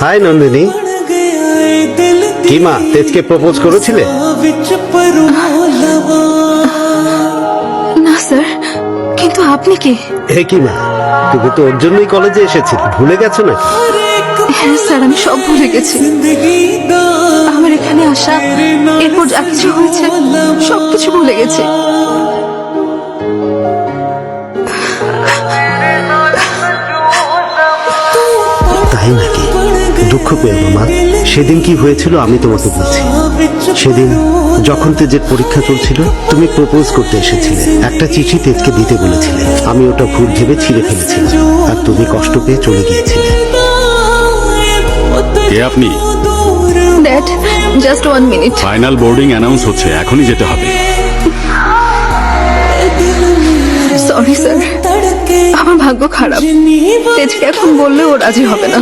High Nandini, কি মা তেজকে propose করেছিলে? না স্যার, কিন্তু আপনি কে? হে কি মা, তুমি তো ওর জন্যই কলেজে এসেছিলে, ভুলে গেছো নাকি? হ্যাঁ স্যার, আমি সব ভুলে গেছি। আমার এখানে আসা, এরপর যা কিছু হয়েছে সবকিছু ভুলে গেছি। তাই নাকি? দুঃখ পেও না মা, সেদিন কি হয়েছিল আমি তোমাকে বলছি। সেদিন যখন তেজের পরীক্ষা চলছিল তুমি প্রপোজ করতে এসেছিলে, একটা চিঠি তেজকে দিতে বলেছিলে। আমি ওটা ভুল ভেবে ছিঁড়ে ফেলেছিলাম আর তুমি কষ্ট পেয়ে চলে গিয়েছিলে। কে আপনি? Dad, just 1 minute. Final boarding announce হচ্ছে, এখনই যেতে হবে। সরি স্যার, আমার ভাগ্য খারাপ। তেজকে এখন বললে ও রাজি হবে না।